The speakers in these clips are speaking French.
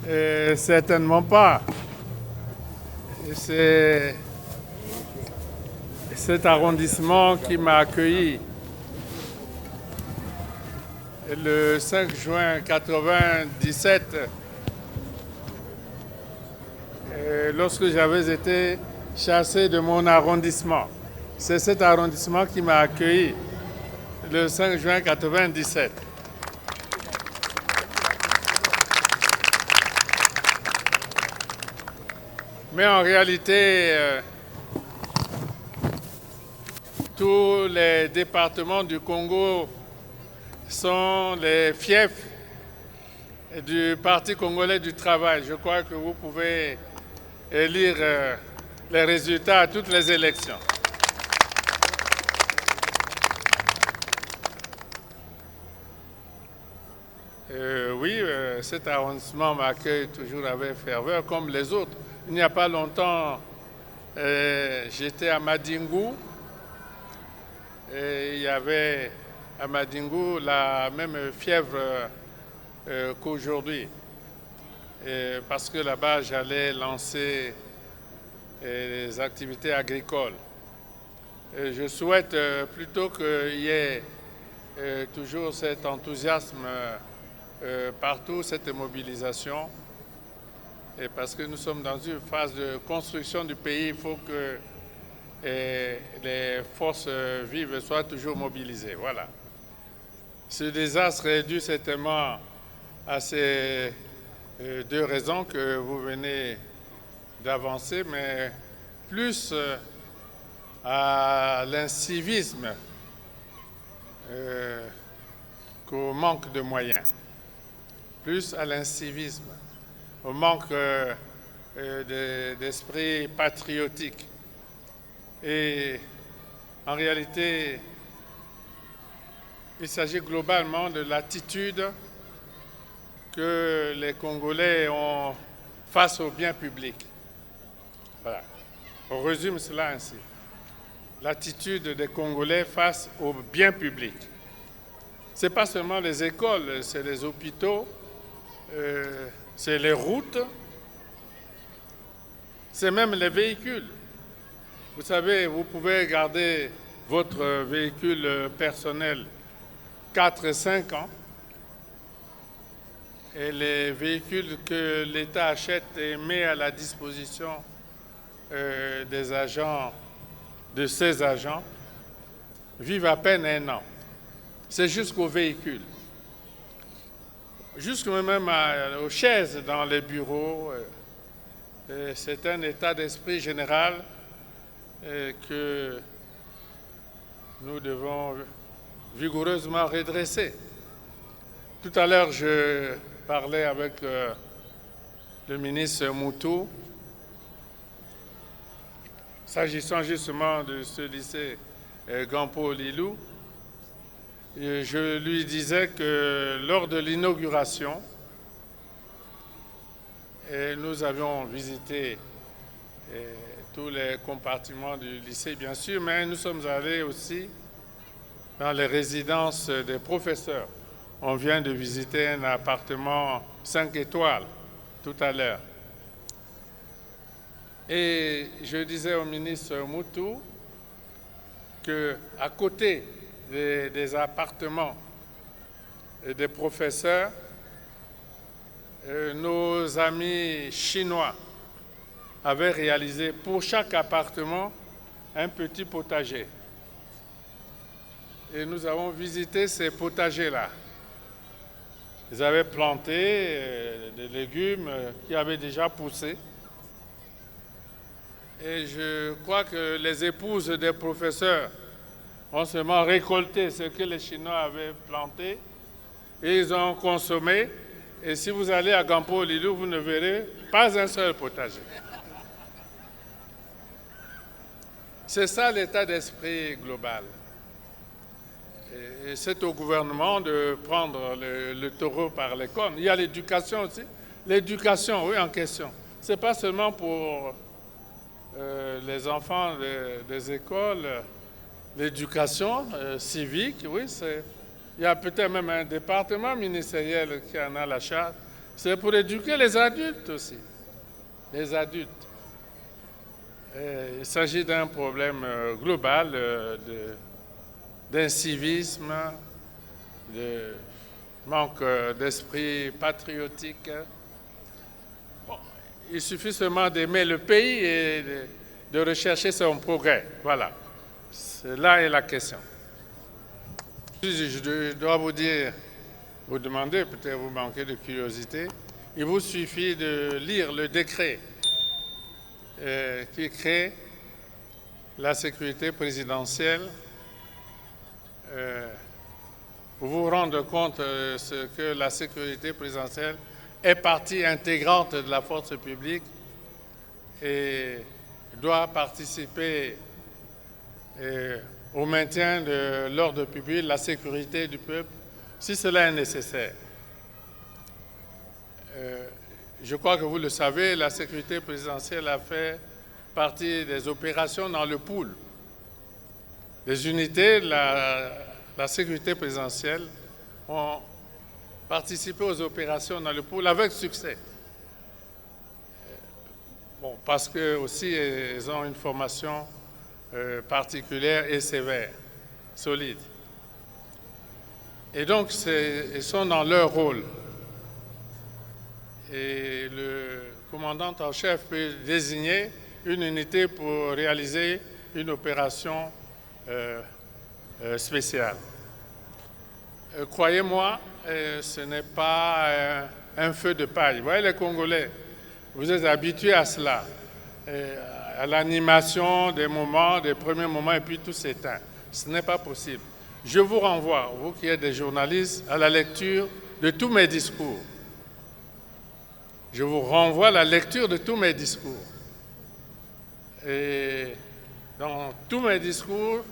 Certainement pas. C'est cet arrondissement qui m'a accueilli le 5 juin 1997, lorsque j'avais été chassé de mon arrondissement. C'est cet arrondissement qui m'a accueilli le 5 juin 1997. Mais en réalité, tous les départements du Congo sont les fiefs du Parti congolais du travail. Je crois que vous pouvez lire les résultats à toutes les élections. Oui, cet arrondissement m'accueille toujours avec ferveur, comme les autres. Il n'y a pas longtemps, j'étais à Madingou, et il y avait à Madingou la même fièvre qu'aujourd'hui, parce que là-bas, j'allais lancer les activités agricoles. Et je souhaite plutôt qu'il y ait toujours cet enthousiasme partout, cette mobilisation. Et parce que nous sommes dans une phase de construction du pays, il faut que les forces vives soient toujours mobilisées. Voilà. Ce désastre est dû certainement à ces deux raisons que vous venez d'avancer, mais plus à l'incivisme qu'au manque de moyens. Plus à l'incivisme, au manque d'esprit patriotique. Et en réalité, il s'agit globalement de l'attitude que les Congolais ont face au bien public. Voilà. On résume cela ainsi. L'attitude des Congolais face au bien public. Ce n'est pas seulement les écoles, c'est les hôpitaux, c'est les routes, c'est même les véhicules. Vous savez, vous pouvez garder votre véhicule personnel 4 et 5 ans, et les véhicules que l'État achète et met à la disposition des agents, de ses agents, vivent à peine 1 an. C'est jusqu'aux véhicules, jusque même aux chaises dans les bureaux. C'est un état d'esprit général que nous devons vigoureusement redresser. Tout à l'heure, je parlais avec le ministre Moutou, s'agissant justement de ce lycée Gampo Lilou. Je lui disais que lors de l'inauguration, nous avions visité tous les compartiments du lycée, bien sûr, mais nous sommes allés aussi dans les résidences des professeurs. On vient de visiter un appartement 5 étoiles tout à l'heure. Et je disais au ministre Moutou qu'à côté des appartements et des professeurs, nos amis chinois avaient réalisé pour chaque appartement un petit potager. Et nous avons visité ces potagers-là. Ils avaient planté des légumes qui avaient déjà poussé. Et je crois que les épouses des professeurs ont seulement récolté ce que les Chinois avaient planté et ils ont consommé. Et si vous allez à Gampo Lilou, vous ne verrez pas un seul potager. C'est ça l'état d'esprit global. Et c'est au gouvernement de prendre le taureau par les cornes. Il y a l'éducation aussi. L'éducation, oui, en question. Ce n'est pas seulement pour les enfants des écoles, l'éducation civique, oui, il y a peut-être même un département ministériel qui en a la charge. C'est pour éduquer les adultes aussi. Les adultes. Il s'agit d'un problème global d'incivisme, de manque d'esprit patriotique. Bon, il suffit seulement d'aimer le pays et de rechercher son progrès. Voilà. Là est la question. Je dois vous dire, vous demander, peut-être vous manquez de curiosité, il vous suffit de lire le décret qui crée la sécurité présidentielle pour vous rendre compte que la sécurité présidentielle est partie intégrante de la force publique et doit participer au maintien de l'ordre public, la sécurité du peuple, si cela est nécessaire. Je crois que vous le savez, la sécurité présidentielle a fait partie des opérations dans le pool. Les unités de la sécurité présidentielle ont participé aux opérations dans le pool avec succès. Bon, parce que aussi elles ont une formation particulière et sévère, solide. Et donc, ils sont dans leur rôle. Et le commandant en chef peut désigner une unité pour réaliser une opération spéciale. Croyez-moi, ce n'est pas un feu de paille. Vous voyez les Congolais, vous êtes habitués à cela, à l'animation des moments, des premiers moments, et puis tout s'éteint. Ce n'est pas possible. Je vous renvoie, vous qui êtes des journalistes, à la lecture de tous mes discours. Je vous renvoie à la lecture de tous mes discours. Et dans tous mes discours,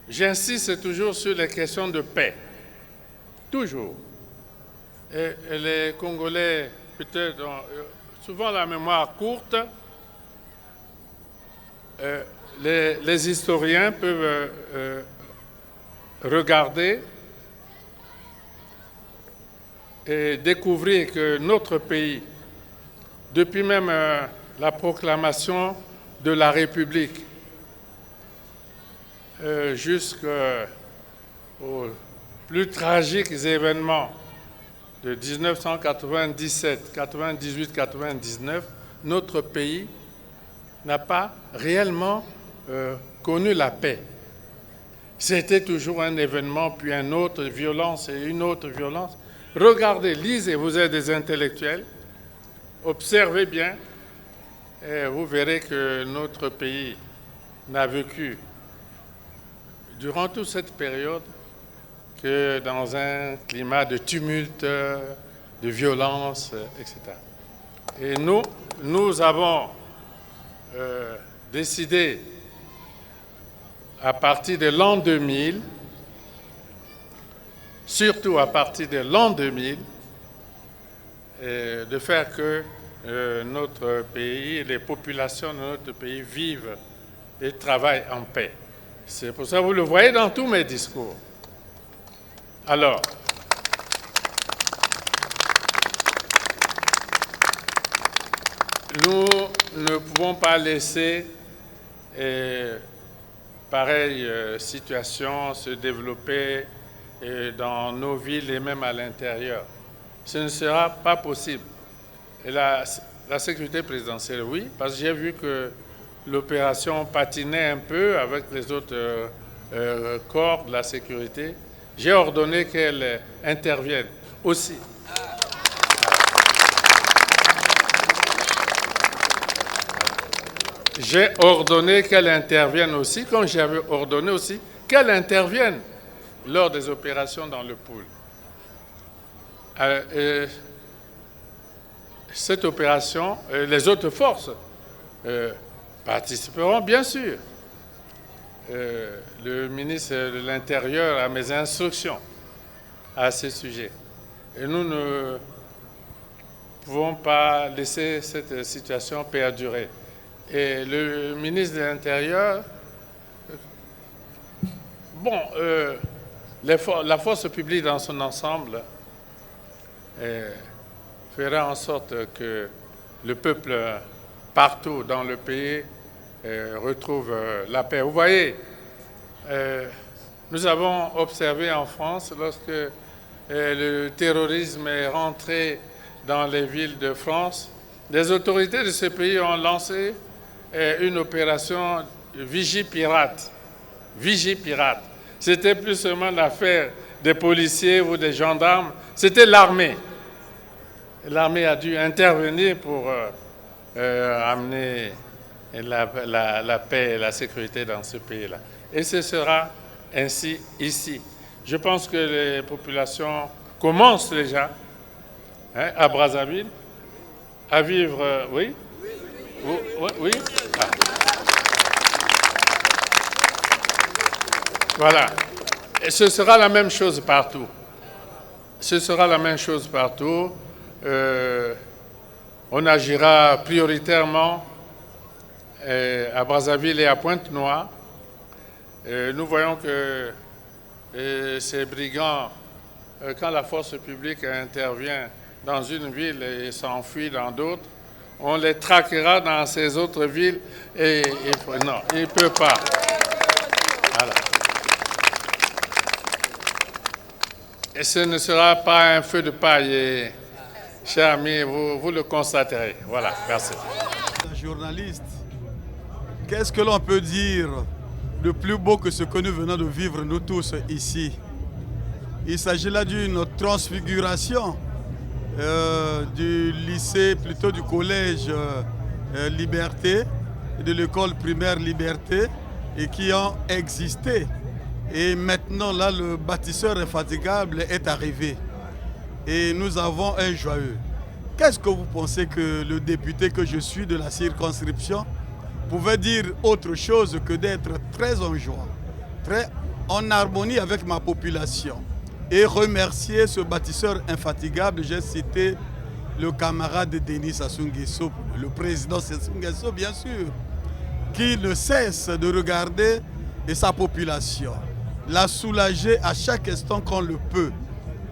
j'insiste toujours sur les questions de paix. Toujours. Et les Congolais, peut-être, ont souvent la mémoire courte. Les historiens peuvent regarder et découvrir que notre pays, depuis même la proclamation de la République, jusqu'aux plus tragiques événements de 1997, 98, 99, notre pays n'a pas réellement connu la paix. C'était toujours un événement, puis un autre, violence et une autre violence. Regardez, lisez, vous êtes des intellectuels, observez bien, et vous verrez que notre pays n'a vécu durant toute cette période que dans un climat de tumulte, de violence, etc. Et nous avons décidé, à partir de l'an 2000, surtout à partir de l'an 2000, de faire que notre pays, les populations de notre pays vivent et travaillent en paix. C'est pour ça que vous le voyez dans tous mes discours. Alors, nous ne pouvons pas laisser pareille situation se développer dans nos villes et même à l'intérieur. Ce ne sera pas possible. Et la sécurité présidentielle, oui, parce que j'ai vu que l'opération patinait un peu avec les autres corps de la sécurité. J'ai ordonné qu'elle intervienne aussi. J'ai ordonné qu'elle intervienne aussi, comme j'avais ordonné aussi qu'elle intervienne lors des opérations dans le pool. Cette opération, les autres forces participeront bien sûr. Le ministre de l'Intérieur a mes instructions à ce sujet. Et nous ne pouvons pas laisser cette situation perdurer. Et le ministre de l'Intérieur, bon, la force publique dans son ensemble fera en sorte que le peuple partout dans le pays retrouve la paix. Vous voyez, nous avons observé en France, lorsque le terrorisme est rentré dans les villes de France, les autorités de ce pays ont lancé une opération Vigipirate. Vigipirate. C'était plus seulement l'affaire des policiers ou des gendarmes, c'était l'armée. L'armée a dû intervenir pour amener la paix et la sécurité dans ce pays-là. Et ce sera ainsi ici. Je pense que les populations commencent déjà à Brazzaville à vivre... oui? Oui? Ah. Voilà. Et ce sera la même chose partout. Ce sera la même chose partout. On agira prioritairement à Brazzaville et à Pointe-Noire. Nous voyons que ces brigands, quand la force publique intervient dans une ville et s'enfuit dans d'autres, on les traquera dans ces autres villes et non, ils ne peuvent pas. Voilà. Et ce ne sera pas un feu de paille, chers amis, vous le constaterez. Voilà, merci. Journaliste, qu'est-ce que l'on peut dire de plus beau que ce que nous venons de vivre, nous tous, ici? Il s'agit là d'une transfiguration du lycée, plutôt du collège Liberté, et de l'école primaire Liberté, et qui ont existé. Et maintenant, là, le bâtisseur infatigable est arrivé. Et nous avons un joyeux. Qu'est-ce que vous pensez que le député que je suis de la circonscription pouvait dire autre chose que d'être très en joie, très en harmonie avec ma population et remercier ce bâtisseur infatigable? J'ai cité le camarade Denis Sassou Nguesso, le président Sassou Nguesso, bien sûr, qui ne cesse de regarder et sa population, la soulager à chaque instant qu'on le peut.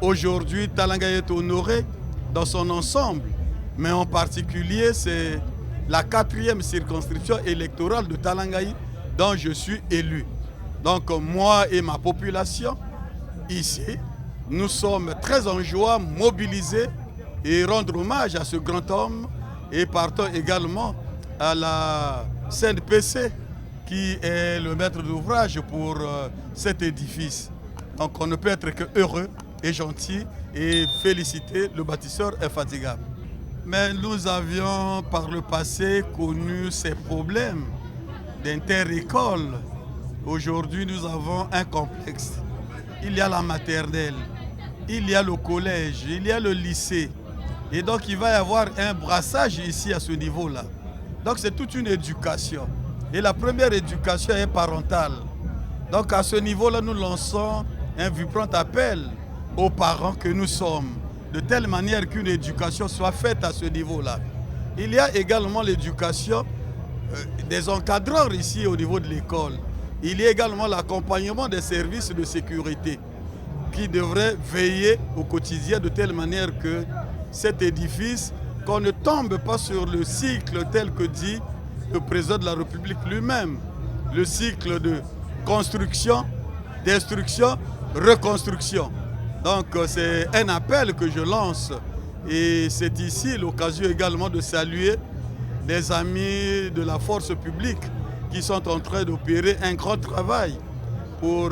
Aujourd'hui, Talangaye est honoré dans son ensemble, mais en particulier, c'est la 4e circonscription électorale de Talangaye dont je suis élu. Donc moi et ma population, ici, nous sommes très en joie, mobilisés et rendre hommage à ce grand homme et partons également à la CNPC qui est le maître d'ouvrage pour cet édifice. Donc on ne peut être que heureux et gentil et féliciter le bâtisseur infatigable. Mais nous avions par le passé connu ces problèmes d'inter-école. Aujourd'hui, nous avons un complexe. Il y a la maternelle, il y a le collège, il y a le lycée. Et donc, il va y avoir un brassage ici à ce niveau-là. Donc, c'est toute une éducation. Et la première éducation est parentale. Donc, à ce niveau-là, nous lançons un vibrant appel aux parents que nous sommes, de telle manière qu'une éducation soit faite à ce niveau-là. Il y a également l'éducation des encadreurs ici au niveau de l'école. Il y a également l'accompagnement des services de sécurité qui devraient veiller au quotidien de telle manière que cet édifice, qu'on ne tombe pas sur le cycle tel que dit le président de la République lui-même, le cycle de construction, destruction, reconstruction. Donc c'est un appel que je lance et c'est ici l'occasion également de saluer les amis de la force publique qui sont en train d'opérer un grand travail pour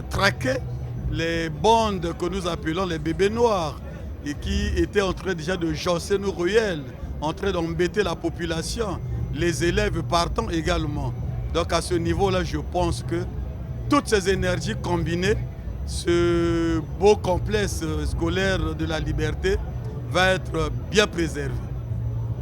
traquer les bandes que nous appelons les bébés noirs et qui étaient en train déjà de josser nos ruelles, en train d'embêter la population, les élèves partant également. Donc à ce niveau-là, je pense que toutes ces énergies combinées, ce beau complexe scolaire de la Liberté va être bien préservé.